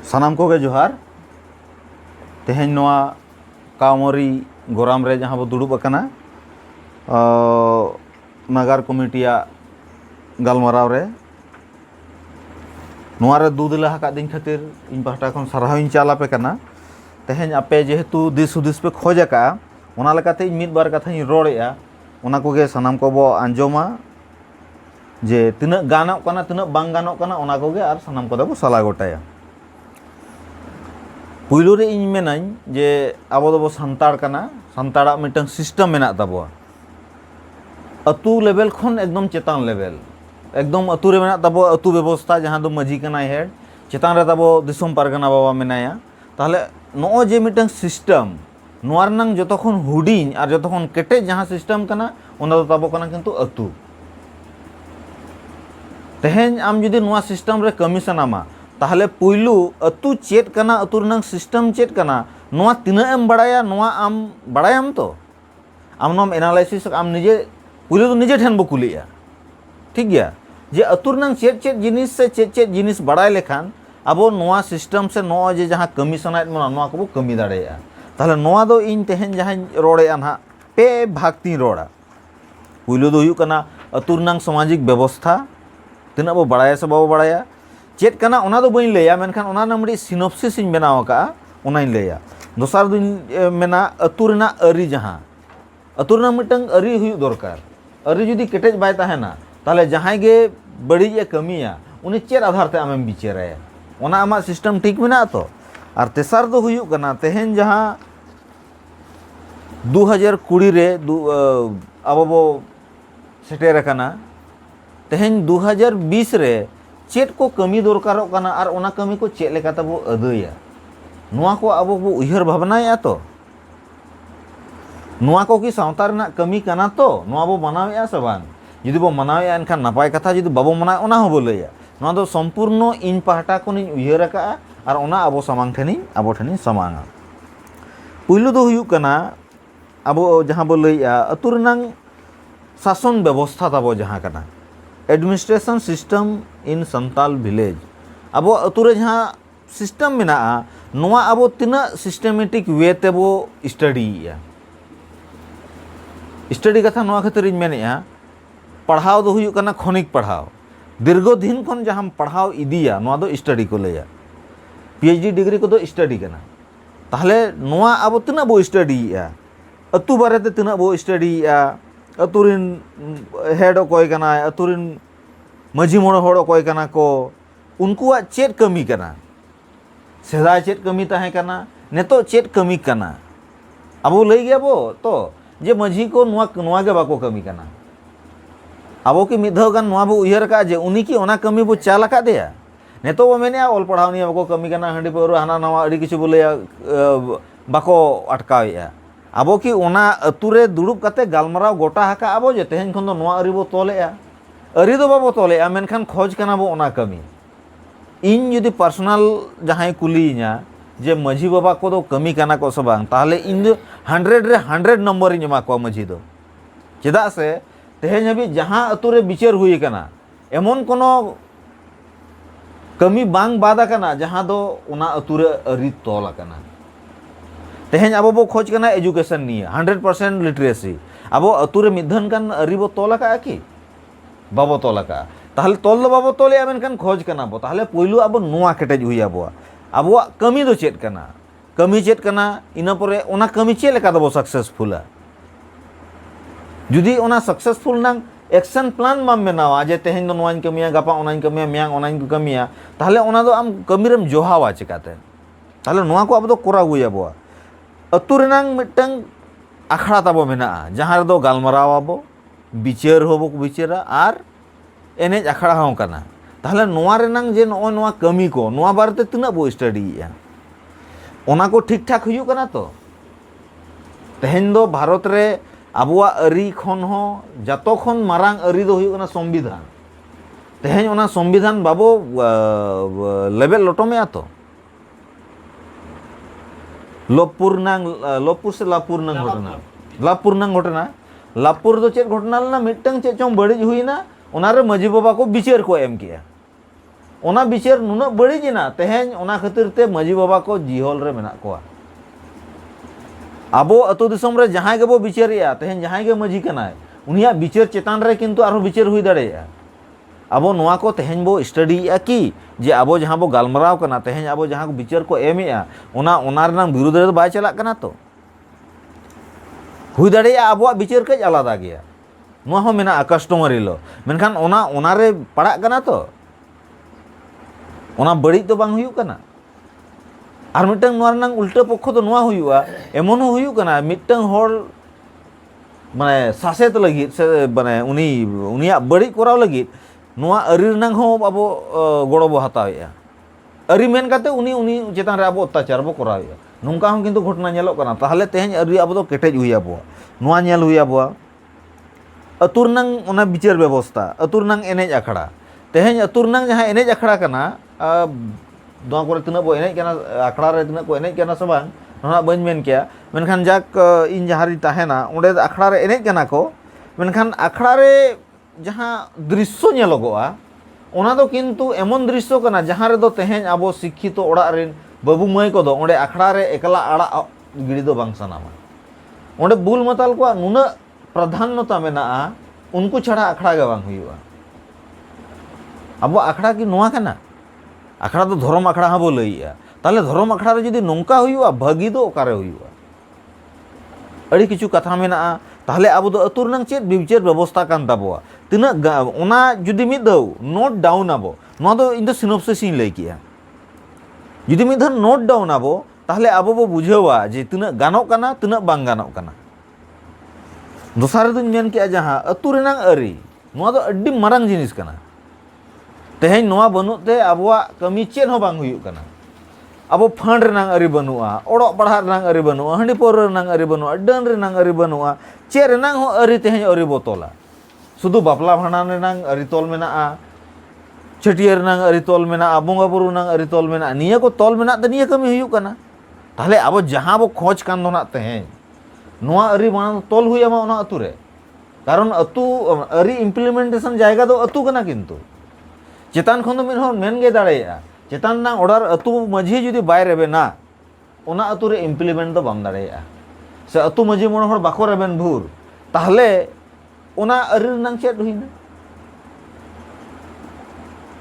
सानाम को गे जोहार तेहें नोआ कामरी गोराम रे जहाँ बो दुड़ुब अकना नगर कमिटिया गलमराव रे नोआ रे दूदला हका दिन खातिर इन पहटा खन सारहाव चाल आपे कना तेहें आपे जेहेतु दिस हुदिस पे खोज का ओना लेकाते इन मिद बार कथा रोड़ेआ ओना कोगे सानाम को बो आंजोमा जे तिना गानोक कना तिना बांग गानोक कना ओना कोगे आर सानाम को दबो सला गोटाया पुइलो रे इन मेनाइन जे आबो दबो संताड़ कना संताड़ा मिटन सिस्टम मेना तबो अतु लेवल खन एकदम चेतान लेवल एकदम अतु रे मेना तबो अतु व्यवस्था जहां दो मजी कना हेड चेतान रे तबो दिसम पारगना बाबा मेनाया ताहले नो जे मिटन सिस्टम नोआर नंग जतखन हुडिंग और जतखन केटे जहां सिस्टम कना ओना दो तबो कना किंतु अतु तेहें आम जुदी नोआ सिस्टम रे कमी सनामा ताहले पुइलू अतु चेट कना अतु रनंग सिस्टम चेट कना नोआ तिना एम बड़ाया नोआ आम बड़ायाम तो आम नोम एनालाइसिस आम निजे पुइलू तो निजे ठेन बो कुलिया ठीक गया जे अतु रनंग चेट चेट जिनिस से चेट चेट जिनिस बड़ाय लेखान अब नोआ सिस्टम से नो जे जहां कमी सनायत मना नोआ को कमी दाड़ेया ताहले नोआ दो इन तेहें जहां रोड़ेया ना पे भागती रोड़ा पुइलू दो हुयु कना अतु रनंग सामाजिक व्यवस्था तिना बो बड़ाया से बाबो बड़ाया चेत कना ओना दो बइन लैया मेनखान ओना नमड़ी सिनॉप्सिस इन बनाव का ओना इन लैया दोसार दिन मेना अतु रेना अरी जहां अतु रेना मिटंग अरी हुयु दरकार अरी जुदी केटेज बाय ताहेना ताहले जहां गे बड़ी ए कमिया उनी चेत आधार ते आमेम बिचाराया ओना आमा सिस्टम ठीक मेना तो और तेसार दो हुयु कना तेहेन जहां 2020 रे अब बो सेटेर कना तेहेन 2020 रे चेट को कमी दरकारों कना और ओना कमी को चेट लेका तबो अदया नोआ को अब बो उयहर भावनाया तो नोआ को कि सावता रना कमी कना तो नोआ बो मनावेया से बांग जुदी बो मनावेया एनखान नपाय कथा जुदी बाबो मनाय ओना हो बोलैया नोआ दो संपूर्ण इन पाहटा को नि उयहर का और ओना अब सामांग ठेनी अब ठेनी समांगा पुइलु दो हुयु कना अब जहां बो लैया अतु रनंग शासन व्यवस्था तबो जहां कना administration system in Santal village अब अतुरे जहाँ सिस्टम मेना नोआ अब तीना सिस्टमेटिक वे तेबो स्टडी कथा नोआ खातिर इन मेनेया पढ़ाव दो हुयु कना खनिक पढ़ाव दीर्घदिन खन जहां पढ़ाव इदिया नोआ दो स्टडी को लैया पीएचडी डिग्री को दो स्टडी कना ताहले नोआ अब तीना बो स्टडीया अतु बारे ते तीना बो स्टडीया अतुरिन हेड अकोय कना अतुरिन मजी मोड़ होड़ अकोय कना को उनकुआ चेट कमी कना सेदाय चेट कमी ताहे कना नेतो चेट कमी कना अब लई गया बो तो जे मजी को नुआ के बाको कमी कना अब की मिधाव गान नुआ बो उयहर का जे उनी की ओना कमी बो चाल का देया नेतो बो मेने ओल पढ़ाव नि बाको कमी कना हंडी पर हाना नवा अड़ी किछु बोले बाको अटकावेया अब कि ओना अतुरे दुड़ुब काते गालमराव गोटा हाका अब जे तेहें खन दो नोआ अरी बो तोलेया अरी दो बाबो तोलेया मेनखान खोज कना बो ओना कमी इन जुदी पर्सनल जहां कुलीना जे मजी बाबा को दो कमी कना को से बांग ताहले इन दो 100 रे 100 नंबर इन एमा को मजी दो चेदा से तेहें हबी जहां अतुरे बिचार हुई कना एमन कोनो कमी बांग बादा कना जहां दो ओना अतुरे अरी तोला कना तेहें अब बो खोज कना एजुकेशन निये 100% लिटरेसी अब अतुरे मिधन कान अरी बो तोला का कि बाबो तोला का ताहले तोल दो बाबो तोले मेनखान खोज कना बो ताहले पुइलु अब नोआ केटेज हुई अब कमी दो चेत कना इना परे ओना कमी चे लेका दबो सक्सेसफुल जुदी ओना सक्सेसफुल नंग एक्शन प्लान माम बनावा जे तेहें दो नोआन कमिया गापा ओनान कमिया मियांग ओनान कमिया ताहले ओना दो आम कमीरम जोहावा चिकाते ताहले नोआ को अब दो कोरा हुई अब अतु रेनांग मिटंग आखड़ा तबो मेना जहां दो गालमराव आबो बिचार होबो बिचारा और एनेज आखड़ा हों कना ताहले नोआ रेनांग जे नोआ नोआ कमी को नोआ बारते तिना बो स्टडीया ओना को ठीक ठाक हुयु कना तो तेहें दो भारत रे आबुआ अरी खन हो जतो खन मारांग अरी दो हुयु कना संविधान तेहें ओना संविधान बाबो लेवल लोटोमेया तो लोपुर से लापुर नंग घटना लापुर दो चेत घटना लेना मिटंग चेत चों बड़ी हुई ना ओनारे मजी बाबा को बिचार को एम किया ओना बिचार नुना बड़ीजना तेहें ओना खातिर ते माजी बाबा को जिहल रे मेना कोआ आबो अतो दिसम रे जहां गेबो बिचारिया तेहें जहां गे माजी कनाय उनिया बिचार चेतान रे किंतु आरो बिचार हुई दाड़ेया आबो नोआ को तेहें बो स्टडी की जे आबो जहां बो गालमराव कना तेहें आबो जहां को बिचार को एमेया ओना ओना रनांग विरोध रे बाय चलाक कना तो हुई दाड़ेया आबो बिचार कज आलादा गया नोआ हो मेना कस्टमरी लो मेनखान ओना ओना रे पड़ा कना तो ओना बड़ी तो बांग हुयु कना आर मिटंग नोआ रनांग उल्टा पक्ष तो नोआ हुयुआ एमन हो हुयु कना मिटंग होर माने सासेत लगित से माने उनिया बड़ी कराव लगित नोआ अरी रनांग हो आबो गड़ो बो हतावेया अरी मेन काते उनी चेतान रे आबो अत्याचार बो करावेया नोंका हम किंतु घटना नेलोक कना ताहले तेहें अरी आबो तो केटेज हुई आबो नोआ नेल हुई आबो अतु रनांग ओना बिचार व्यवस्था अतु रनांग एनेज अखड़ा तेहें अतु रनांग जहां एनेज अखड़ा कना नोआ कोरे तिना बो एनेज कना अखड़ा रे तिना को एनेज कना से बांग नोना बन मेन किया मेनखान जाक इन जहारी ताहेना ओंडे अखड़ा रे एनेज कना को मेनखान अखड़ा रे जहां दृश्य नेलोगोआ ओना दो किंतु एमन दृश्य कना जहां रे दो तेहें आबो शिक्षित ओड़ा रेन बाबू माई को दो ओंडे अखड़ा रे एकला आड़ा गिड़ी दो बांग सनामा ओंडे बुल मताल को नुना प्राधान्यता मेना उनको छड़ा अखड़ा गे बांग हुयुआ अब अखड़ा की नोआ कना अखड़ा तो धर्म अखड़ा हाँ बो लईया ताले धर्म अखड़ा रे जदी नोंका हुयुआ भागी दो ओकारे हुयुआ अड़ी किछु कथा मेना ताहले अब दो अतु रनांग चेद बिचार व्यवस्था कान ताबोआ तिना ओना जदी मिद दो नोट डाउन आबो नोआ दो इन दो सिनॉप्सिस इन लई किया जदी मिद धर नोट डाउन आबो ताहले आबो बो बुझावा जे तिना गानोक काना तिना बांग गानोक काना दोसार दुन मेन किया जहां अतु रनांग अरी नोआ दो अड्डी मारांग जिनिस काना तेहें नोआ बनुते आबोआ कमी चेद हो बांग हुयुक काना अब फंड रनांग अरी बनुआ ओड़ो पढ़ा रनांग अरी बनुआ हंडी पोर रनांग अरी बनुआ डन रनांग अरी बनुआ चे रनांग हो अरी तेहें अरी बोतोला सुधु बापला भांडान रनांग अरी तोल मेना छटियर रनांग अरी तोल मेना बोंगा बुरु रनांग अरी तोल मेना निया को तोल मेना त निया कमी हुयुक काना ताहले अब जहां बो खोज कान दो ना तेहें नोआ अरी माना तोल हुया मा ओना अतु रे कारण अतु अरी इम्प्लीमेंटेशन जायगा दो अतु कना किंतु चेतान खन दो मिन हो मेन गे दाड़ेया चेतान ना ऑर्डर अतु माझी जुदी बाय रेबेना ओना अतु रे इम्प्लीमेंट दो बाम दाड़ेया से अतु माझी मोण हर बाको रेबेन भूर ताहले ओना अरी रनांग चेद हुइना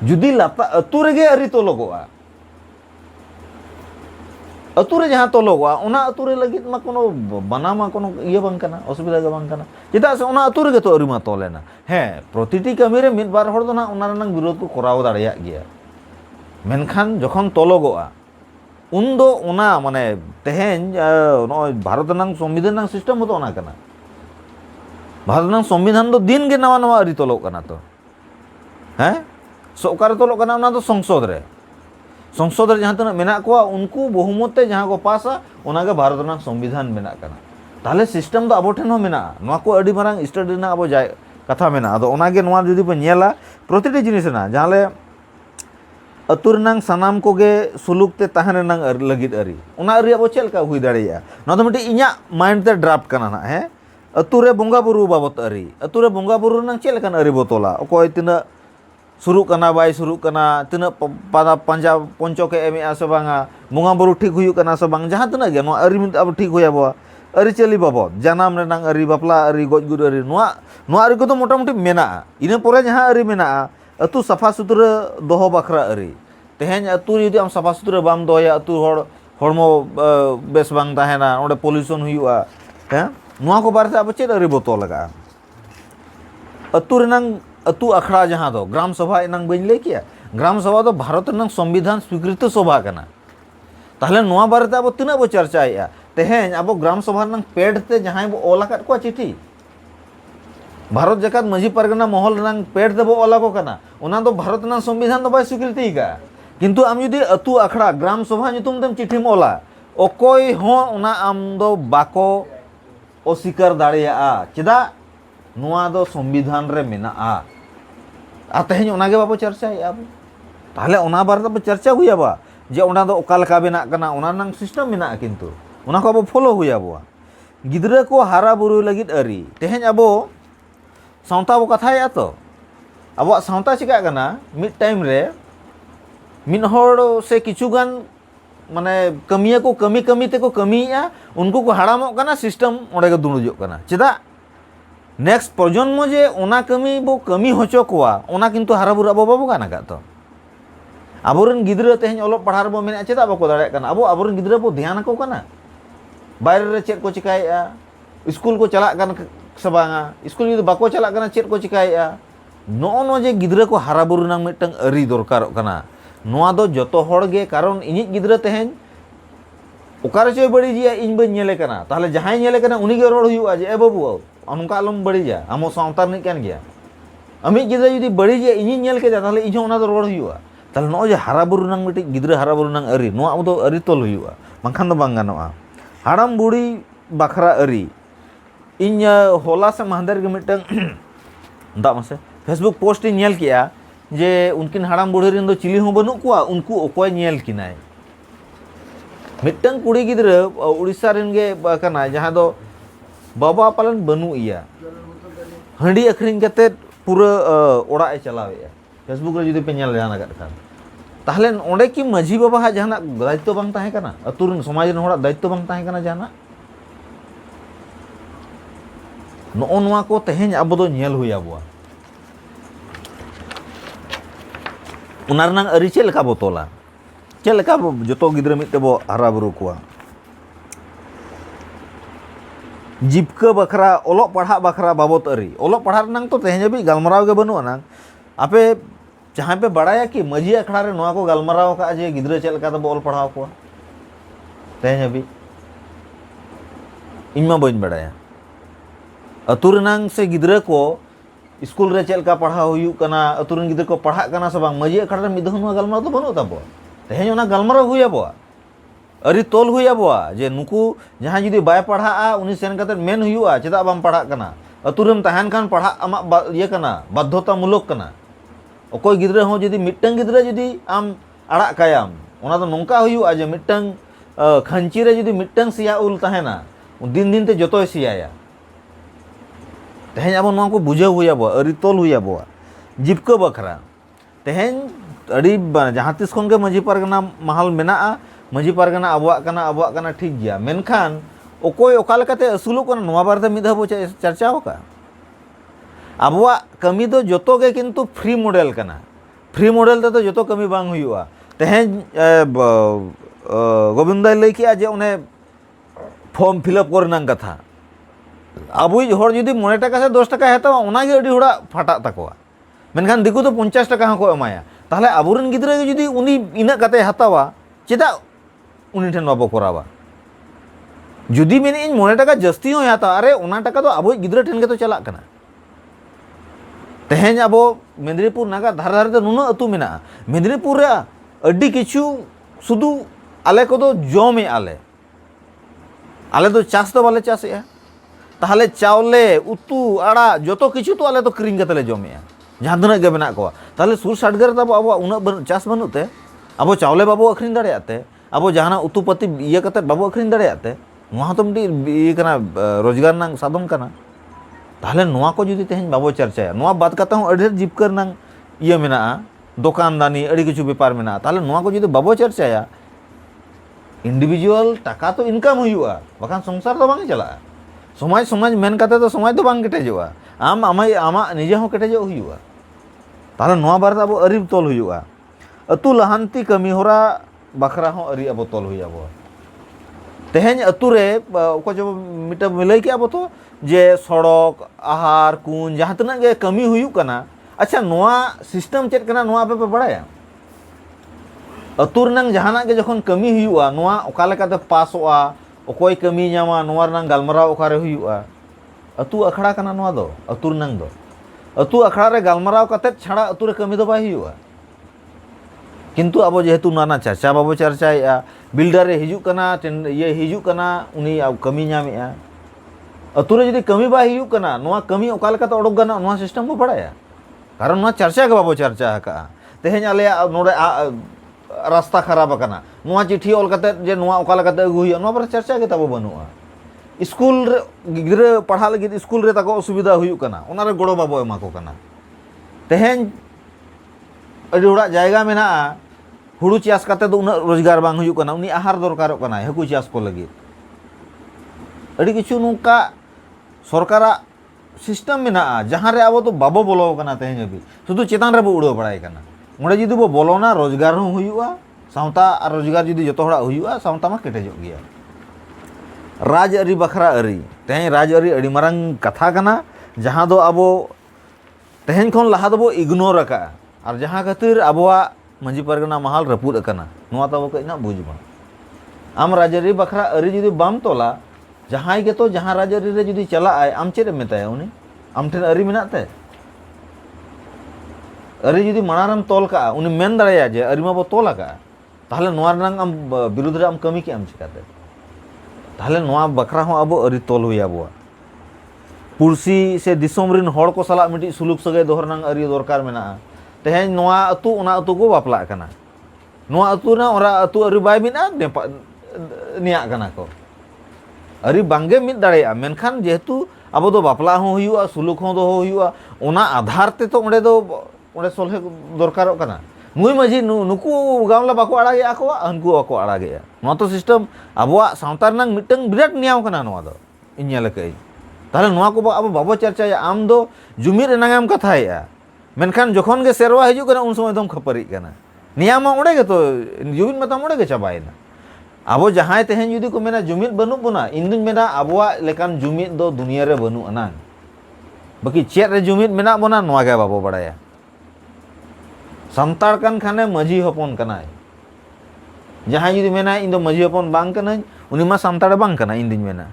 जुदी लाता अतु रेगे अरी तोलोगोआ अतु रे जहां तोलोगोआ ओना अतु रे लगित मा कोनो बनामा कोनो इया बांग कना असुविधा गे बांग कना चेदा से ओना अतु रेगे तो अरी मा तोलेना हे प्रतिटी कमी रे मिद बार हर दो ना ओना रनांग विरोध को कराव दाड़ेया गिया मेनखान जखन तोलोगोआ उन दो ओना माने तेहें भारत रनांग संविधान रनांग सिस्टम तो ओना कना भारत रनांग संविधान दो दिन गे नवा नवा अरी तोलोग कना तो हैं सरकार तोलोग कना ओना दो संसद रे जहां तना मेना को उनको बहुमत ते जहां को पासा ओना गे भारत रनांग संविधान मेना कना ताहले सिस्टम दो आबो ठेन हो मेना नोआ को अडी मारांग स्टडी ना आबो जाय कथा मेना आदो ओना गे नोआ जुदी पे नेला प्रतिटी जिनिस ना जहाले अतु रनांग सनाम कोगे सुलुक ते ताहन रनांग लगित अरी ओना अरी आबो चेलका हुई दाड़ेया नोआ दो मिटी इन्या माइंड ते ड्राफ्ट कना ना हे अतु रे बोंगा बुरु बाबत अरी अतु रे बोंगा बुरु रनांग चेलकान अरी बोतोला अकोय तिना सुरु कना बाय सुरु कना तिना पादा पंजा पंचो के एमे आसे बांगा बोंगा बुरु ठीक हुयु कना से बांग जहां तना गे नोआ अरी अब ठीक होया बो अरी चली बाबत जानम रनांग अरी बापला अरी गजगुर अरी नोआ अरी को तो मोटा मोटी मेना इना पोरे जहां अरी मेना अतु सफा सुथरा दोहो बखरा अरी तेहें अतु जुदी आम सफा सुथरा बाम दोया अतु हड़मो बेस बांग ताहेना ओंडे पॉल्यूशन हुयुआ हैं नोआ को बारे अब चेद अरी बोतो लगा अतु रनांग अतु अखड़ा जहां दो ग्राम सभा एनांग बइन लई किया ग्राम सभा दो भारत रनांग संविधान स्वीकृत सभा कना ताहले नोआ बारे अब तिना बो चर्चाया तेहें अब ग्राम सभा रनांग पेड ते जहां बो ओला काट को चिठी भारत जकात माझी परगना महल रनांग पेड ते बो ओला को कना ओना दो भारत रनांग संविधान दो बाय स्वीकृति का किंतु आम जुदी अतु अखड़ा ग्राम सभा नितुम तेम चिठी ओला अकोय हो ओना आम दो बाको अस्वीकार दाड़ेया चेदा नोआ दो संविधान रे मेना आ तेहें ओना गे बाबो चर्चाया अब ताहले ओना बारे दो चर्चा हुई बा जे ओना दो ओका लेका बेना कना ओना नंग सिस्टम मेना किंतु ओना को अब फॉलो हुई बा गिदरा को हारा बुरु लगित अरी तेहें अब सावता बो कथाया तो अब सावता चिका कना मिड टाइम रे मिद हड़ से किछुगान माने कमिया को कमी कमी ते को कमिया उनको को हाड़ामोग कना सिस्टम ओंडे के दुड़ुजोग कना चेदा नेक्स्ट प्रजन्म जे ओना कमी बो कमी होचो कोआ ओना किन्तु हाराबुरु आबो बाबो गाना का तो आबोरेन गिद्रा तेहें ओलोग पढ़ार बो मेना चेदा बाको दाड़े कना आबो आबोरेन गिद्रा बो ध्यान को कना बाहर रे चेद को चिकायेआ स्कूल को चला कन से बांगा स्कूल जुदि बाको चला कना चेद को चिकायेआ नो जे गिद्रा को हाराबुरु नांग मिदटांग अरी दरकारोग कना नोआ दो जतो हड़ गे कारण इनिज गिद्रा तेहें ओकारे चोय बड़िजिया इन बाñ नेले कना ताहले जहां नेले कना उनी गे रोड हुयुआ जे ए बाबू अनुका आलम बड़िजा आमो सावता रनिज कान गया अमिज गिद्रा जुदि बड़िजिया इनिज नेल केदा ताहले इញओना दो रोड हुयुआ ताहले नो जे हाराबुरु नांग मिदटिज गिद्रा हाराबुरु नांग अरी नोआ आबो दो अरी तोल हुयुआ बांखान दो बांग गानोआ हाड़ाम बुढ़ी बाखरा अरी इन होला से महदेर के मिदटांग दा मासे फेसबुक पोस्ट इन नेल किया जे उनकिन हाड़ाम बुढ़ी रेन दो चिली हों बनू कुआ उनको ओकोय नेल किनाय मिदटांग कुड़ी गिद्रा उड़ीसा रेन गे कना जहां दो बाबा पालन बनू इया हंडी अखरिंग कते पूरा ओड़ा ए चलावेया फेसबुक रे जुदी पे नेल जाना गद खान ताहले ओंडे की माझी बाबा हा जहाना दायित्व बांग ताहे कना अतुर रेन समाज रेन होड़ा दायित्व बांग ताहे कना जहाना नो नोआ को तेहें आबो दो नेल हुई आबोआ उनारनांग अरी चेलका बो तोला चेलका जतो गिद्रा मिदटे बो हाराबुरु कोआ जीपका बखरा ओलोग पढ़ा बखरा बाबत अरी ओलोग पढ़ा रनांग तो तेहें भी गलमराव गे बनुआ नांग आपे जहां पे बड़ाया कि मजी अखड़ा रे नोआ को गलमराव का जे गिद्रा चेलका तो बोल पढ़ाव कोआ तेहें भी इनमा बाñ बड़ाया अतु रेनांग से गिद्रा को स्कूल रे चेलका पढ़ाव हुयु कना अतु रेन गिद्रा को पढ़ा कना से बांग मजी अखड़ा रे मिद धनुआ गलमराव तो बनु ताबो तेहें ओना गलमराव हुई आबोआ अरी तोल हुई आबोआ जे नुकु जहां जुदी बाय पढ़ा उनी सेन कते मेन हुयुआ चेदा बाम पढ़ा कना अतु रेम तहन खान पढ़ा अमा ये कना बाध्यतामूलक कना अकोय गिद्रा हो जुदी मिदटांग गिद्रा जुदी आम आड़ा कायाम ओना दो नोंका हुयुआ जे मिदटांग खंची रे जुदी मिदटांग सिया उल तहना दिन दिन ते जतोय सियाया तेहें आबो नोआ को बुझाव हुई आबोआ अरी तोल हुई आबोआ जीपका बखरा तेहें अड़ी जहां तिस खन के माझी पारगना महल मेनाआ माझी पारगना आबोआ कना ठीक गया मेनखान ओकोय ओका लेकाते असुलुग कना नोआ बारते मिद धाव चर्चाव का आबोआ कमी दो जतो गे किन्तु फ्री मॉडल कना फ्री मॉडल ते तो जतो कमी बांग हुयुआ तेहें गोविंदाय लई किया जे ओने फॉर्म फिलअप करनांग कथा आबुई हर जुदी 9 टाका से 10 टाका हतावा ओनागे अडी होड़ा फाटा तकोआ मेनखान दिकु तो 50 टाका हको एमाया ताहले आबुरेन गिद्रा गे जुदी उनी इना कते हतावा चेदा उनी ठेन बाबो करावा जुदी मेने इन 9 टाका जस्ती हो हता अरे ओना टाका तो आबुई गिद्रा ठेन गे तो चला कना तेहें आबो मेदिनीपुर नागा धार धार ते नुना अतु मेना मेदिनीपुर रे अडी किछु सुदु आले को तो जमे आले तो चाष तो बाले चाषेआ ताहले चावले उतु आड़ा जतो किछु तो आले तो किरिंग कते ले जमेआ जहां तनाक गे मेना को ताहले सुर साडगर ताबो आबो उना चाष बनुते आबो चावले बाबो अखरिन दाड़ेयाते आबो जहाना उतुपति इया कते बाबो अखरिन दाड़ेयाते नोआ तो मिडी इया कना रोजगार नांग साधन कना ताहले नोआ को जुदी तेहें बाबो चर्चाया नोआ बात कते हो अडी जीपकर नांग इया मेना दोकानदानी अडी किछु बेपार मेना ताहले नोआ को जुदी बाबो चर्चाया इंडिविजुअल टाका तो इनकम हुयुआ बाखान संसार तो बांग चला समाज समाज मेन कते तो समाज तो बांग केटेजोआ आम आमा निजे हो केटेजो हुयुआ ताहले नोआ बार आबो अरी तोल हुयुआ अतु लहानती कमी होरा बखरा हो अरी आबो तोल हुयाबो तेहें अतु रे को जो मिटा मिलई के आबो तो जे सड़क आहार कुन जहां तना गे कमी हुयु कना अच्छा नोआ सिस्टम चेक कना नोआ पे बड़ाया अतु रनांग जहाना गे जखन कमी हुयुआ नोआ ओका लेकाते पासोआ ओकोय कमी नामा नोआ रनांग गालमराव ओकारे हुयुआ अतु अखड़ा कना नोआ दो अतु रनांग दो अतु अखड़ा रे गालमराव कते छाड़ा अतु रे कमी दो बाय हुयुआ किन्तु आबो जेहेतु नाना चर्चा बाबो चर्चाएआ बिल्डर रे हिजु कना ये हिजु कना उनी कमी नामेआ अतु रे जदि कमी बाय हिजु कना नोआ कमी ओका लेकाते ओडक गाना नोआ सिस्टम बो बड़ाया कारण नोआ चर्चा के बाबो चर्चा हका तेहें आले नोडे रास्ता खराब कना नोआ चिट्ठी ऑल कते जे नोआ ओका लेकाते अगु हुयुआ नोआ पर चर्चा के ताबो बनुआ स्कूल रे गिद्रा पढ़ा लगी स्कूल रे ताको असुविधा हुयुग कना ओना रे गोड़ो बाबो एमा को कना तेहें अडी होड़ा जायगा मेना हुड़ू चाष काते दो उना रोजगार बांग हुयुग कना उनी आहार दरकारोग कना हाकु चाष को लगी अड़ी किछु नुका सरकारा सिस्टम मेना जहाँ रे अब तो बाबो बोलो कना तेहें अभी शुधु चेतान रे बो उड़ो बड़ाय कना ओंडे जुदी बो बोलोना रोजगार हों हुयुगा सावता और रोजगार जुदी जतो हड़ा हुयुगा सावता मा केटेजोग गया राज अरी बखरा अरी तेहें राज अरी अड़ी मारंग कथा कना जहाँ दो अब तेहें खन लहा दो बो इग्नोर का और जहाँ खातिर अबवा मंजी परगना महल रपुद कना नुआ तबो कइना बुझबा आम राज अरी बखरा अरी जुदी बाम तोला जहाँ के तो जहाँ राज अरी रे जुदी चला आय आम चेद मेताया उनी आम ठेन अरी मेनाते अरी जुदी मनारम तोल का उनी मेन दाड़ाया जे अरी माबो तोल का ताहले नोआ रंग आम विरुद्ध रे आम कमी के आम चिकाते ताहले नोआ बखरा हो अब अरी तोल हुई अबवा पुरसी से दिसोम रिन हड़ को सला मिटी सुलुक सगे दोहरनांग अरी दरकार मेना तेहें नोआ अतु उना अतु को बापला कना नोआ अतु ना ओरा अतु अरी बाय मिना निया कना को अरी बांगे मिद दाड़ेया मेनखान जेहेतु अब दो बापला हो हुयुआ सुलुक हो दो हुयुआ ओना आधार ते तो ओंडे सोलहे दरकारोग कना नुई माझी नुकु गामला बाको आड़ागेया को हनकु बाको आड़ागेया नोआ तो सिस्टम अबवा सावता रनांग मिटंग बिराट नियम कना नोआ दो इन नेल कई ताहले नोआ को अब बाबो चर्चाया आम दो जुमिद रेनांगम कथाया मेनखान जखन गे सेरवा हिजुग कना उन समय दम खपरी कना नियम ओंडे गे तो जुमिद मताम ओंडे गे चाबायना अब जहाँ तेहें जुदी को मेना जुमिद बनु बना इन दुन मेना अबवा लेकान जुमिद दो दुनिया रे बनु अनांग बाकी चेद रे जुमिद मेना बना नोआ गे बाबो बड़ाया संताड़ कन खाने मजी हपन कनाय जहाँ जुदी मेना इन दो मजी हपन बांग कनाय उनी मा संताड़ बांग कना इन दिन मेना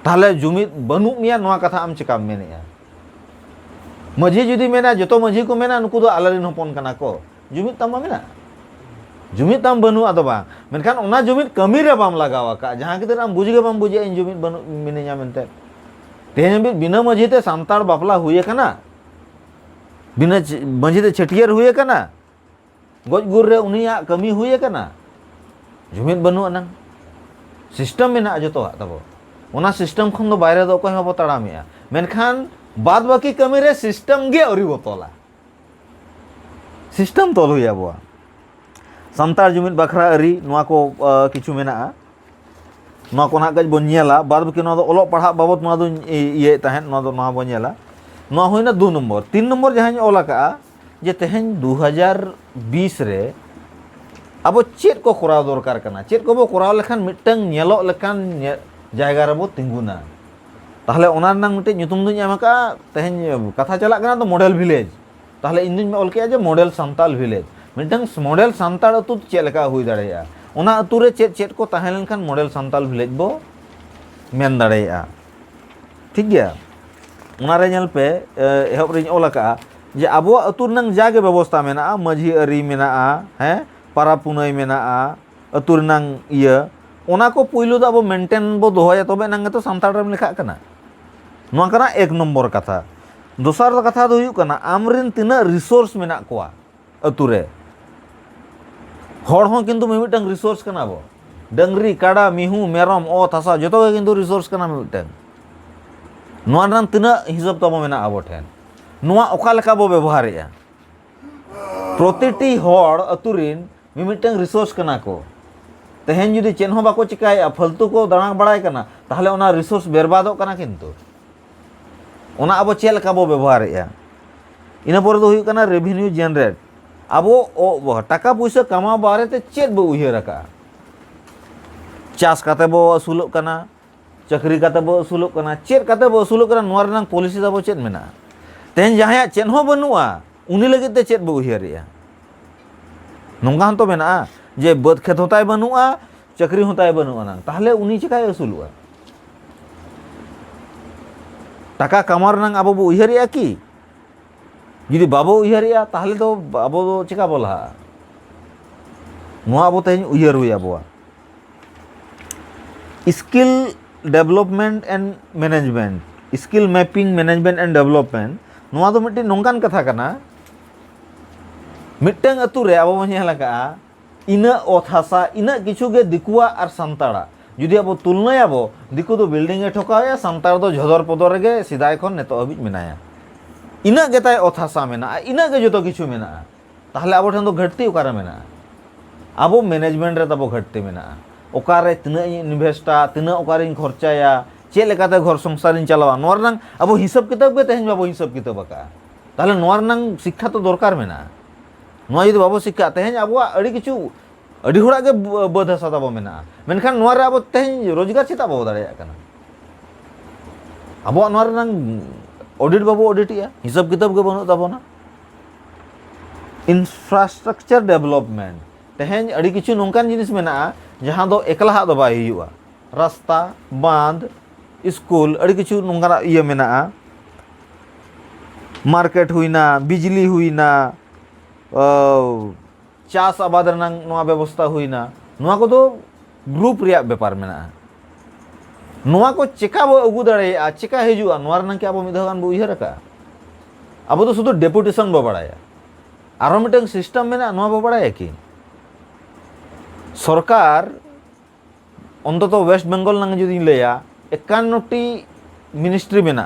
ताहले जुमिद बनु मिया नोआ कथा आम चिकाम मेनेया मजी जुदी मेना जतो मजी को मेना नुकु दो आलारिन हपन कना को जुमिद तम मेना जुमिद ताम बनु आदो बा मेनखान ओना जुमिद कमी रे बाम लगावा का जहाँ के आम बुझगे बाम बुझे इन जुमिद बनु मिनेया मेनते तेहें बिना मजी ते सानताड़ बापला हुए कना बिना मजी ते छटियर हुए कना गज गुर रे उनिया कमी हुए कना जुमिद बनु अनंग सिस्टम मेना जतो तबो ओना सिस्टम खन दो बाहरे दो कोई हबो ताड़ामेया मेनखान बाद बाकी कमी रे सिस्टम गे अरी बोतला सिस्टम तोल हुई अबवा सानताड़ जुमिद बखरा अरी नोआ को किछु मेना नोआ को ना गज बन नेला बाद बाकी नोआ दो ओलो पढ़ा बाबत नोआ दो इये ताहेन नोआ दो नोआ बन नेला नोआ होइना 2 नंबर 3 नंबर जहां ओला का जे तेहें 2020 रे अब चेद को कोराव दरकार कना चेद को बो कोराव लेखान मिटंग नेलो लेखान जायगा रे बो तिंगुना ताहले ओना रनांग मिटे nyutum दुन एम का तेहें कथा चला कना तो मॉडल विलेज ताहले इन दुन ऑल के जे मॉडल संताल विलेज मिटंग मॉडल संताड़ अतु चेद लेका हुई दाड़ेया ओना अतु रे चेद चेद को ताहें लेनखान मॉडल संताल विलेज बो मेन दाड़ेया ठीक गया ओना रे नेल पे एहब रे ऑल का जे अबो अतु रनांग जागे व्यवस्था मेना माझी अरी मेना हैं पारा पुनई मेना अतु रनांग इया ओना को पुइलो दो अब मेंटेन बो दोहया तबे नंगे तो सानताड़ रेम लेखा कना नोआ कना 1 नंबर कथा दोसर कथा दो हुयु कना आमरिन तिना रिसोर्स मेना कोआ अतु रे हड़ हों किंतु मिमिटंग रिसोर्स कना बो डंगरी काड़ा मिहू मेरम ओ थासा जतो के किंतु रिसोर्स कना मिमिटंग नोआ रन तिना हिसाब तबो मेना आबो ठेन नोआ ओका लेका बो व्यवहारेया प्रतिटी हड़ अतुरिन मिमिटंग रिसोर्स कना को तेहें जुदी चेन हो बाको चिकाया फालतू को दाणा बड़ाय कना ताहले ओना रिसोर्स बेरबादो कना किंतु ओना अब चेल लेका बो व्यवहारेया इना पर दो हुयु कना रेवेन्यू जनरेट अब टाका पैसा कमा बारे ते चेद बो उयहर का चाष काते बो असुलोग कना चाकरी काते बो असुलोग कना चेद काते बो असुलोग कना नोआ रनांग पॉलिसी दाबो चेद मेना तेहें जहां चेन हो बनुआ उनी लगित ते चेद बो उयहरेया नोंगा तो मेना जे बद खेत होताय बनुआ चाकरी होताय बनुआ ना ताहले उनी चिकाय असुलुआ टाका कमा रनांग आबो बो उयहरेया की जुदी बाबो उयहरेया ताहले तो आबो दो चिका बोला नोआ आबो तेहें उयहर हुई आबोआ skill development and management skill mapping management and development नोआ दो मिट्टी नोंकान कथा कना मिट्टंग अतु रे आबो बन नेला का इना ओथ हासा इना किछु गे दिकुआ और संताड़ा जुदी अब तुलनायाबो दिकु दो बिल्डिंग ए ठोकाया संताड़ दो झदर पदर गे सिदाय खन नेतो हबिज मेनाया इना गेताय ओथ हासा मेना इना गे जतो किछु मेना ताहले आबो ठन दो घटती ओकारे मेना आबो मैनेजमेंट रे तबो घटती मेना ओकारे तिना इन्वेस्टा तिना ओकारे खर्चाया चेक लेकाते घर संसार चलावा नोर नंग अब हिसाब किताब के तेहन बाबो हिसाब किताब का ताहले नोर नंग शिक्षा तो दरकार मेना नोआ जुदी बाबो शिक्षा तेहन अब अड़ी किछु अड़ी होड़ा के बद हसा ताबो मेना मेनखान नोर रे अब तेहन रोजगार चिता बाबो दाड़ेया कना अब नोर नंग ऑडिट बाबो ऑडिटिया हिसाब किताब के बनु ताबोना इंफ्रास्ट्रक्चर डेवलपमेंट तेहन अड़ी किछु नोंकान जिनिस मेना जहां दो एकला हाथ दो बाय हुआ रास्ता बांध स्कूल अड़ी किछु नोंकाना इया मेना मार्केट हुईना बिजली हुईना चास आबाद रनंग नोआ व्यवस्था हुईना नोआ को दो ग्रुप रिया व्यापार मेना नोआ को चिका बो अगु दाड़ेया चिका हिजुआ नोआ रनंग के आबो मिदहान बो उयहर का आबो तो शुधु डेपुटेशन बो बाड़ाया आरो मिटंग सिस्टम मेना नोआ बो बाड़ाया कि सरकार अंतत वेस्ट बेंगल नंग जुदी लैया 51टी मिनिस्ट्री मेना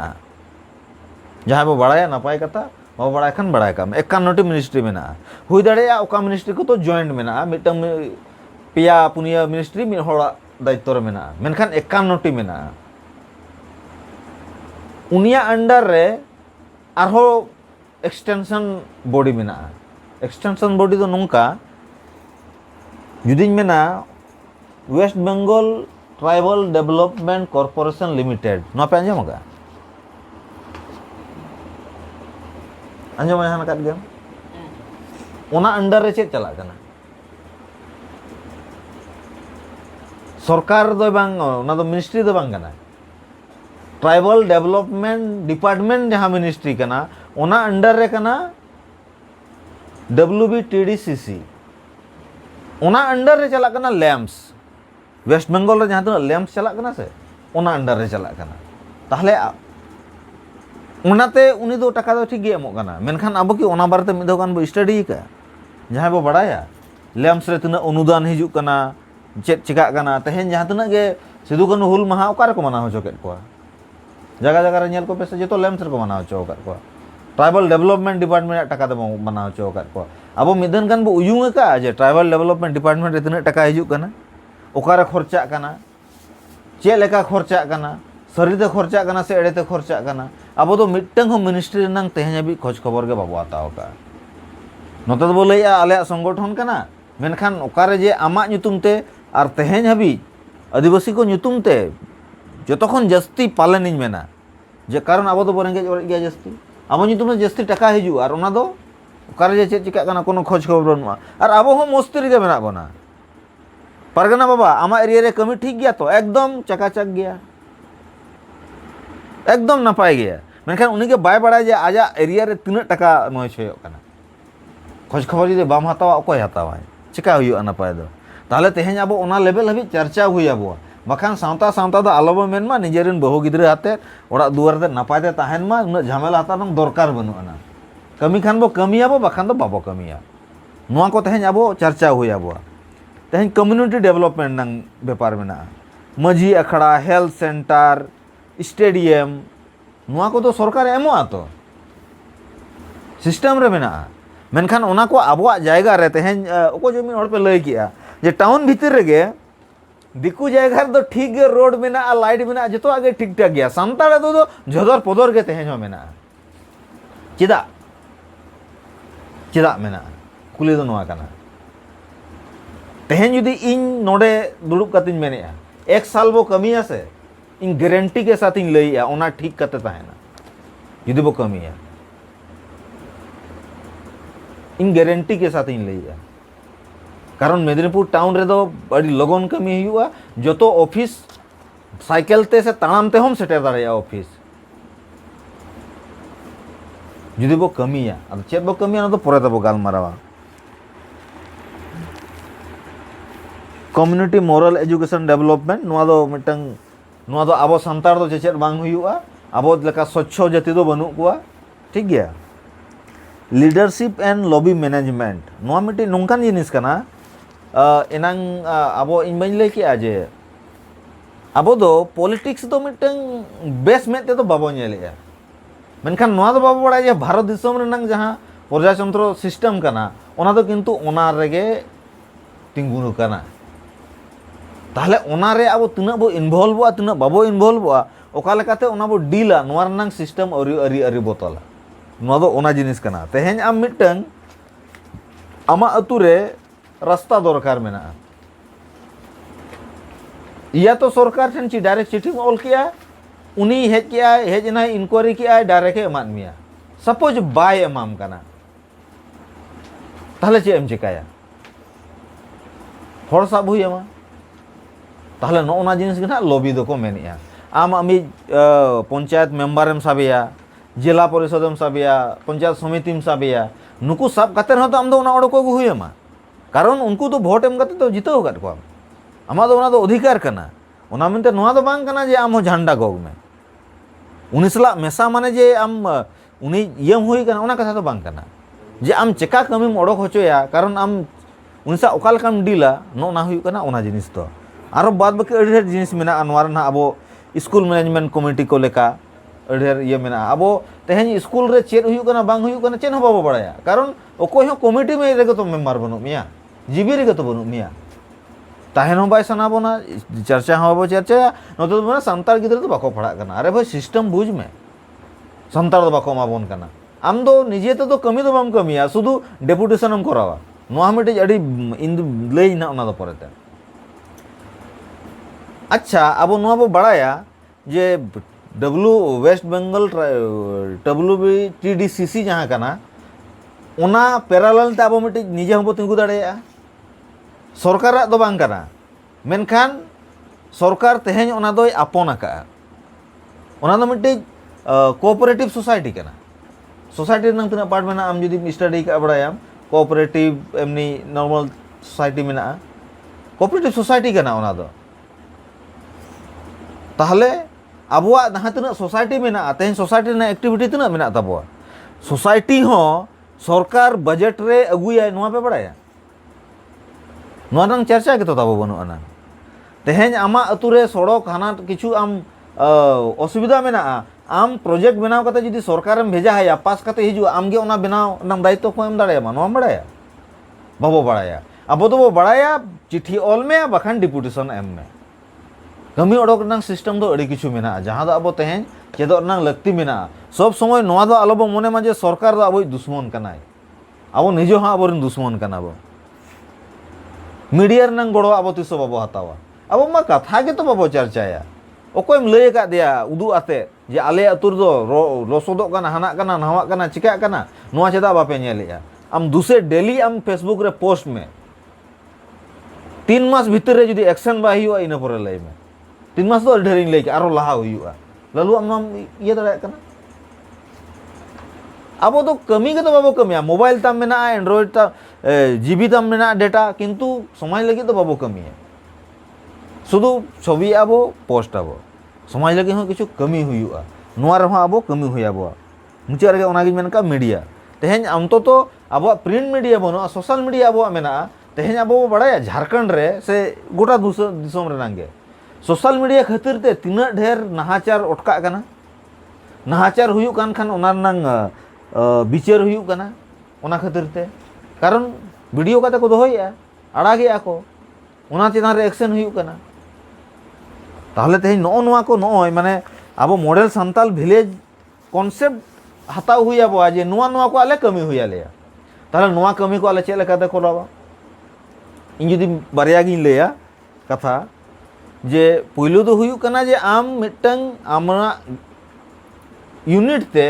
जहाँ बो बाड़ाया नपाय कथा बो बाड़ाय खान बाड़ाय काम 51टी मिनिस्ट्री मेना हुई दाड़ेया ओका मिनिस्ट्री को तो जॉइंट मेना मिटंग पेया पुनिया मिनिस्ट्री मिद होड़ा दायित्व रे मेना मेनखान 51टी मेना उनिया अंडर रे आरो एक्सटेंशन बॉडी मेना एक्सटेंशन बॉडी तो नोंका जुदी मेना West Bengal tribal development corporation limited नोआ पे आंजम का आंजम यहाँ नकात गया ओना अंडर रे चेक चला कना सरकार दो बांग ओना दो मिनिस्ट्री दो बांग कना ट्राइबल डेवलपमेंट डिपार्टमेंट जहाँ मिनिस्ट्री कना ओना अंडर रे कना WBTDCC ओना अंडर रे चला कना लैम्प्स वेस्ट बेंगल रे जहाँ तो लैम्प्स चला कना से ओना अंडर रे चला कना ताहले ओनाते उनी दो टाका दो ठीक गे एमो कना मेनखान आबो कि ओना बारते मिद गान बो स्टडी का जहाँ बो बाड़ाया लैम्प्स रे तना अनुदान हिजुक कना चेक चिका कना तेहन जहाँ तना गे सिदु कानु हुल महा ओकारे को मना होचो केट को जगह जगह रे नेल को पेसे जतो लैम्प्स रे को मना होचो केट को ट्राइबल डेवलपमेंट डिपार्टमेंट टाका दो मना होचो केट को अब मिदन गान बो उयुंग का जे ट्राइबल डेवलपमेंट डिपार्टमेंट रे तना टाका हिजुक कना ओकारे खर्चा कना चे लेका खर्चा कना सरीते खर्चा कना से एड़ेते खर्चा कना अब तो मिटंग मिनिस्ट्री नंग तेहन हबी खोज खबर के बाबू आताव का नोते तो बोले आले संगठन कना मेनखान ओकारे जे आमा ᱧᱩᱛᱩᱢ ते आर तेहन हबी आदिवासी को ᱧᱩᱛᱩᱢ ते जतखन जस्ती पालन इन मेना जे कारण अब तो बरेंगे गया जस्ती अब ᱧᱩᱛᱩᱢ जस्ती टाका हिजु आर ओना दो ओकारे जे चेक चिका कना कोनो खोज खबर बनुआ आर अब हो मस्ती रे मेना बना परगना बाबा आमा एरिया रे कमी ठीक गया तो एकदम चकाचक गया एकदम नपाय गया मेनखान उनी के बाय बड़ा जे आजा एरिया रे तिना टाका नय छयक कना खोज खबर जुदी बाम हतावा अकोय हतावा चिका हुयुआ नपाय दो ताहले तेहन अब ओना लेवल हबी चर्चा हुई अब बखान सावता सावता दो आलोबो मेनमा निजेरन बहु गिद्रा हाते ओड़ा दुआर दे नपाय दे ताहेन मा उना झमेला हता नंग दरकार बनुआना कमी खान बो कमिया बो बखान दो बाबो कमिया नोआ को तेहन अब चर्चा हुई अब तेहन कम्युनिटी डेवलपमेंट नंग व्यापार मेना मजी अखड़ा हेल्थ सेंटर स्टेडियम नोआ को तो सरकार एमोआ तो सिस्टम रे मेना मेनखान ओना को आबोआ जायगा रे तेहन ओको जो मिन हड़ पे लय किया जे टाउन भीतर रेगे दिकु जायगा रे तो ठीक गे रोड मेना लाइट मेना जतो आगे ठीक ठाक गया सानताड़ दो झोदर पदर गे तेहन हो मेना चिदा चिदा मेना कुली दो नोआ कना तेहन जुदी इन नोडे दुड़ुब कतिन मेनेया एक साल बो कमिया से इन गारंटी के साथ इन लइया ओना ठीक कते ताहेना जुदी बो कमिया इन गारंटी के साथ इन लइया कारण मेदिनीपुर टाउन रे दो बड़ी लगन कमी हुआ जो तो ऑफिस साइकिल ते से ताड़ाम ते हम सेटर दाड़ेया ऑफिस जुदी बो कमिया अब चेद बो कमिया ना तो परे तबो गालमारावा कम्युनिटी मोरल एजुकेशन डेवलपमेंट नोआ दो मिटंग नोआ दो आबो संतार दो चेचेद बांग हुयुआ आबो लेका स्वच्छ जाति दो बनु कुआ ठीक गया लीडरशिप एंड लॉबी मैनेजमेंट नोआ मिटी नोंकान जिनिस कना एनांग आबो इन बन लay किया जे आबो दो पॉलिटिक्स दो मिटंग बेस में ते तो बाबो नेलेया मेनखान नोआ दो बाबो बड़ा जे भारत दिसम रेनांग जहां प्रजातंत्र सिस्टम कना ओना दो किंतु ओना रेगे तिंगुनु कना ताहले ओना रे अब तिना बो इनवॉल्व तिना बाबो इनवॉल्व ओका लेकाते ओना बो डीला नोआ रनांग सिस्टम अरी अरी बोतला नोआ दो ओना जिनिस कना तेहें आम मिटन आमा अतु रे रास्ता दरकार मेना या तो सरकार ठन ची डायरेक्ट चिट्ठी ऑल किया उनी हेज किया हेज ना इंक्वायरी किया डायरेक्ट एमान मिया सपोज बाय एमाम कना ताहले चे एम चिकाया हर साब हुईमा ताहले नोना जिनिस गना लॉबी दो को मेनिया आम आमी पंचायत मेम्बारम साबिया जिला परिषदम साबिया पंचायत समितिम साबिया नुकु साब काते रहतो आम दो ओना ओडको गु हुईमा कारण उनको तो भोट एम काते तो जितो काट को आमा दो ओना दो अधिकार कना ओना मेनते नोआ दो बांग कना जे आम हो झंडा गोग में उनी सला मेसा माने जे आम उनी यम हुई कना ओना कथा तो बांग कना जे आम चेका कमीम ओडक होचोया कारण आम उनसा ओका लेकाम डीला नोना हुई कना ओना जिनिस तो आरो बाद बाकी अढ़ेर जिनिस मेना अनवार ना अबो स्कूल मैनेजमेंट कमिटी को लेका अढ़ेर ये मेना अबो तेहें स्कूल रे चेद हुई कना बांग हुई कना चेन हो बाबो बड़ाया कारण ओकोय हो कमिटी में रेगे तो मेम्बर बनु मिया जीबी रेगे तो बनु मिया ताहेन हो बाय सना बोना चर्चा हो बाबो चर्चा नतो तो बोना संतार गिदरे तो बाको पढ़ा कना अरे भाई सिस्टम बुझ में संतार तो बाको माबोन कना आम दो निजे तो कमी तो बाम कमिया शुधु डेपुटेशन हम करावा नोआ मिटे अड़ी इन लई ना ओना दो परेते अच्छा अब नोआ बो बड़ाया जे वेस्ट बंगाल WBTDCC जहाँ कना ओना पैरालेल ते अब मिटे निजे हम तिंगु दाड़ेया सरकार दो बांग कना मेनखान सरकार तेहें ओना दोय आपन आका ओना दो मिटे कोऑपरेटिव सोसाइटी कना सोसाइटी नंग तना पार्ट मेना आम जुदी स्टडी का बड़ायाम कोऑपरेटिव एमनी नॉर्मल सोसाइटी मेना कोऑपरेटिव सोसाइटी कना ओना दो ताहले अबुआ जहाँ तना सोसाइटी मेना तेहें सोसाइटी ना एक्टिविटी तना मेना तबुआ सोसाइटी हो सरकार बजट रे अगुया नोआ पे बड़ाया नोआ नंग चर्चा के तो तबो बनु अना तेहें आमा अतु रे सड़क हाना किछु आम असुविधा मेना आम प्रोजेक्ट बनाव कते जुदी सरकारम भेजा है पास कते हिजु आमगे ओना बनाव नंग दायित्व को एम दाड़ाया मा नोआ बड़ाया बाबो बड़ाया अब तो वो बड़ाया चिट्ठी ऑल में बखान डिपुटेशन एम में कमी ओडक रनांग सिस्टम दो अड़ी किछु मेना जहाँ दो अब तेहें चेदो रनांग लगती मेना सब समय नोआ दो आलोबो मोने मा जे सरकार दो अब दुश्मन कनाय अब निजो हाँ अब दुश्मन कना बो मीडिया रनांग गड़ो अब तिसो बाबो हतावा अब मा कथा के तो बाबो चर्चाया ओकोयम लय का दिया उदु आते जे आले अतुर दो रसोदो कना हाना कना नहवा कना चिका कना नोआ चेदा बापे नेलेया आम दुसे डेली आम फेसबुक रे पोस्ट में 3 मास भीतर रे जुदी एक्शन बा हुआ इन पर लय में 3 मास तो ढेरिंग लय के आरो लहा हुआ लालू आम ये दाड़ा कना अब तो कमी के तो बाबो कमिया मोबाइल ताम मेना एंड्रॉइड ता जीबी ताम मेना डेटा किंतु समाज लगी तो बाबो कमिया शुधु छवि आबो पोस्ट आबो समाज लगी हो किछु कमी हुआ नोआ रे आबो कमी हुआ मुचा रे ओना गिन मेनका मीडिया तेहें अंतो तो आबो प्रिंट मीडिया बनो सोशल मीडिया आबो मेना तेहें आबो बड़ाया झारखंड रे से गोटा दिसोम रे नांगे सोशल मीडिया खातिर ते तिना ढेर नाहाचार अटका कना नाहाचार हुयु कान खान ओना नंग विचार हुयु कना ओना खातिर ते कारण वीडियो काते को दोहया आड़ागे को ओना चिना रे एक्शन हुयु कना ताहले तेहें नो नोआ को नोय माने अब मॉडल संताल विलेज कॉन्सेप्ट हताव हुई अब आज नोआ नोआ को आले कमी हुई आले ताहले नोआ कमी को आले चेक लेकाते कोरावा इन जुदी बारया गिन लेया कथा जे पुइलु दो हुयु कना जे आम मिटंग आमना यूनिट ते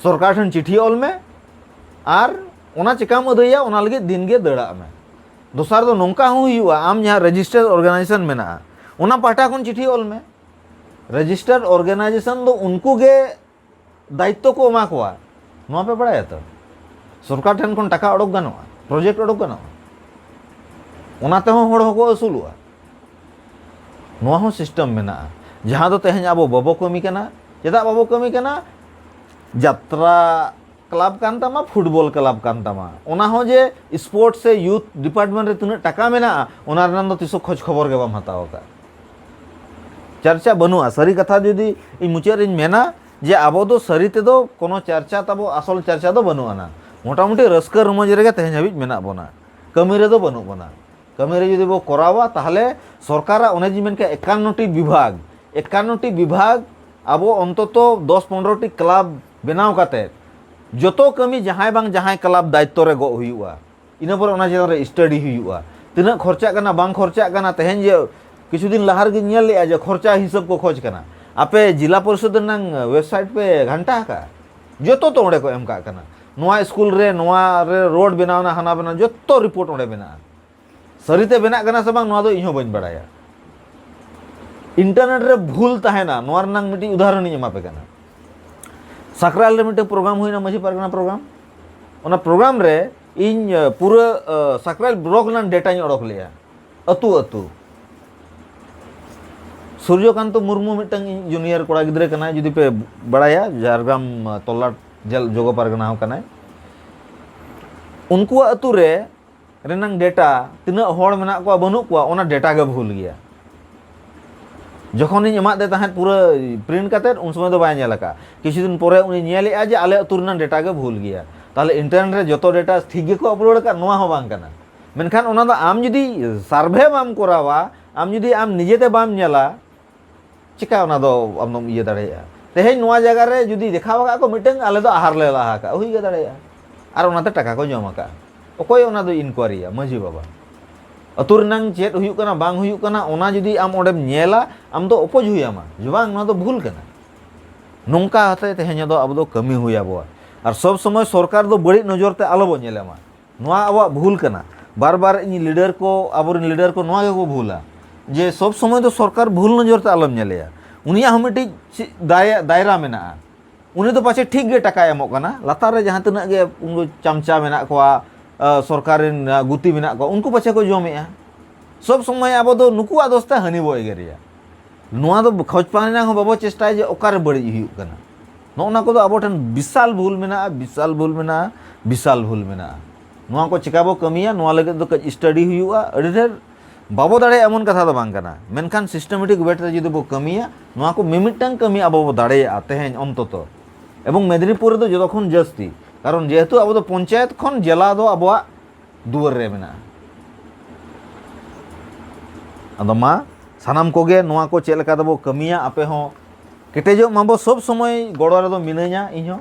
सरकार ठन चिट्ठी ऑल में आर ओना चिकाम अदया ओना लगे दिन गे दड़ा में दोसार दो नोंका हुआ आम जहाँ रजिस्टर्ड ऑर्गेनाइजेशन मेना ओना पाटा खन चिट्ठी ऑल में रजिस्टर्ड ऑर्गेनाइजेशन दो उनको गे दायित्व को एमा कोआ नोआ पे बड़ाया तो सरकार ठन खन टाका ओडक गानोआ प्रोजेक्ट ओडक गानोआ ओना ते होड़ होको असुलुआ नोआ हो सिस्टम मेना जहाँ दो तेहें अब बाबो कमी कना चेदा बाबो कमी कना यात्रा क्लब कान तामा फुटबॉल क्लब कान तामा ओना हो जे स्पोर्ट्स से यूथ डिपार्टमेंट रे तिना टाका मेना ओना रनान दो तिसो खोज खबर के बाम हताव का चर्चा बनुआ सरी कथा जुदी इ मुचार इन मेना जे आबो दो सरी ते दो कोनो चर्चा तबो असल चर्चा दो बनुआ ना मोटामुटी रस्का रमज रेगे तेहें हाबिज मेना बोना कमी रे दो बनू बोना कमी रे जुदी बो करावा ताहले सरकारा ओने जी मेनके 51टी विभाग अब अंतत 10-15टी क्लब बनाव काते जोतो कमी जहां बांग जहां क्लब दायित्व रे गो हुयुआ इना पर ओना जेन रे स्टडी हुयुआ तिना खर्चा कना बांग खर्चा कना तेहें जे किछु दिन लहार गे नेल ले जे खर्चा हिसाब को खोज कना आपे जिला परिषद नंग वेबसाइट पे घंटा का जोतो तो ओंडे को एम का कना नोआ स्कूल रे नोआ रे रोड बनावना हाना बना जोतो रिपोर्ट ओंडे बना सरीते बना कना से बांग नोआ दो इहो बन बड़ाया इंटरनेट रे भूल ताहेना नोआ रनंग मिटी उदाहरण एमा पे कना साकराल रे मिटे प्रोग्राम हुइना माझी पारगना प्रोग्राम ओना प्रोग्राम रे इन पूरा साकराल ब्लॉक नन डेटा इन ओडक लिया अतु अतु सूर्यकांत मुर्मू मिटंग जूनियर कोड़ा गिद्रे कना जुदी पे बड़ाया झारग्राम तोला जल जोगो पारगना हो कना उनको अतु रे रेनंग डेटा तिना होड़ मेना को बनु को ओना डेटा गे भूल गया जखन इन एमा दे ताहें पूरा प्रिंट काते उन समय दो बाय नेलका किछु दिन परे उनी नेले जे आले अतु रेनंग डेटा गे भूल गया ताले इंटरनेट रे जतो डेटा ठीक गे को अपलोड का नोआ हो बांग कना मेनखान ओना दा आम जुदी सर्वे बाम करावा आम जुदी आम निजेते बाम नेला चिका ओना दो आम इये दाड़ेया तेहें नोआ जगह रे जुदी देखावा का को मिटंग आले दो आहार ले लाहा का हुई गे दाड़ेया आर ओनाते टाका को जमा का ओकोय ओना दो इनक्वायरिया माझी बाबा अतुर नंग चेत हुयुक कना बांग हुयुक कना ओना जुदी आम ओडेम नेला आम दो उपज हुयामा जुबांग ओना दो भूल कना नोंका हते तेहें दो अब दो कमी हुया बो और सब समय सरकार दो बड़ी नजर ते आलो बो नेलेमा नोआ अब भूल कना बार बार इन लीडर को आबोर लीडर को नोआ को भूला जे सब समय तो सरकार भूल नजर ते आलम नेलेया उनिया हम मिटी दायरा मेना उनी तो पाछे ठीक गे टाका एमोक कना लातार रे जहां तना गे उनको चमचा मेना कोआ सरकारिन गुती मेना को उनको पाछे को जमेया सब समय अब दो नुकु आदोस्ते हानि बो एगेरिया नोआ दो खोज पाना हो बाबो चेष्टा जे ओकार बड़ी हुयुक कना नोना को अब विशाल भूल मेना विशाल भूल मेना नोआ को चिकाबो कमिया नोआ लगे दो कज स्टडी हुयुआ अड़ी ढेर बाबो दाड़े एमन कथा दो बांग कना मेनखान सिस्टमेटिक वेट रे जुदी बो कमिया नोआ को मिमिटन कमी अब बो दाड़ेया तेहें अंतत एवं मेदिनीपुर दो जतखन जस्ती कारण जेहेतु अब दो पंचायत खन जिला दो अबवा दुआर रे मेना अदो मा सानाम कोगे नोआ को चेक लेका दो बो कमिया आपे हो केटेजो माबो सब समय गड़ो रे दो मिनाइया इहो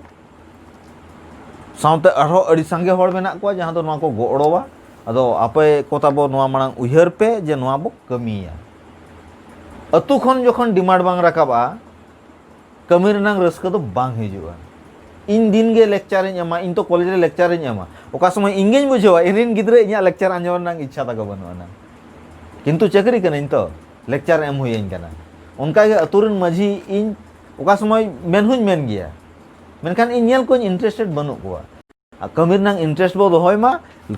साउते आरो अड़ी संगे होड़ मेना को जहां दो नोआ को गड़ोवा अदो आपे को ताबो नोआ मांग उयहर पे जे नोआ बो कमिया अतु खन जखन डिमांड बांग राकाबा कमी रनांग रस्का दो बांग हिजुआ इन दिन गे लेक्चर इन एमा इन तो कॉलेज रे लेक्चर इन एमा ओका समय इंगेज बुझेवा इनिन गिद्रे इया लेक्चर आंजोर नांग इच्छा ताको बनुआना किंतु चाकरी कने इन तो लेक्चर एम हुयेन कना उनका गे अतुरन माझी इन ओका समय मेन हुन मेन गया मेनखान इन नेल को इंटरेस्टेड बनु कोआ कमी रनांग इंटरेस्ट बो दोहय मा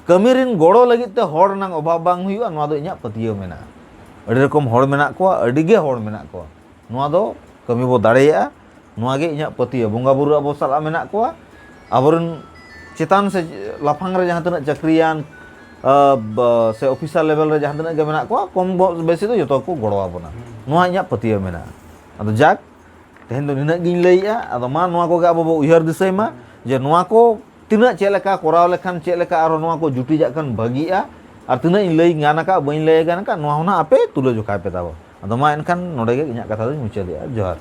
कमी रिन गड़ो लगित ते होड़ नांग अभाव बांग हुयुआ नोआ दो इया पतियो मेना अड़ी रकम होड़ मेना कोआ अड़ी गे होड़ मेना कोआ नोआ दो कमी बो दाड़ेया नोआ गे इया पतियो बंगा बुरु अब साला मेना कोआ आबरन चेतान से लाफांग रे जहां तना चाकरियान से ऑफिसर लेवल रे जहां तना गे मेना कोआ कम बेसी दो जतो को गड़ो आबोना नोआ इया पतियो मेना अदो जाक तेहेन दो निना गिन लइया अदो मा नोआ को गे अब बो उयहर दिसै मा जे नोआ को तिना चेक लेका कराव लेखान चेक लेका आरो नोआ को जुटी जाकन भागिया और तिना इन लई गानाका बइन लई गानाका नोआ होना आपे तुलो जोखाय पे ताबो अदो मा एनखान नोडे गे इया कथा दो मुचादिया जोहार।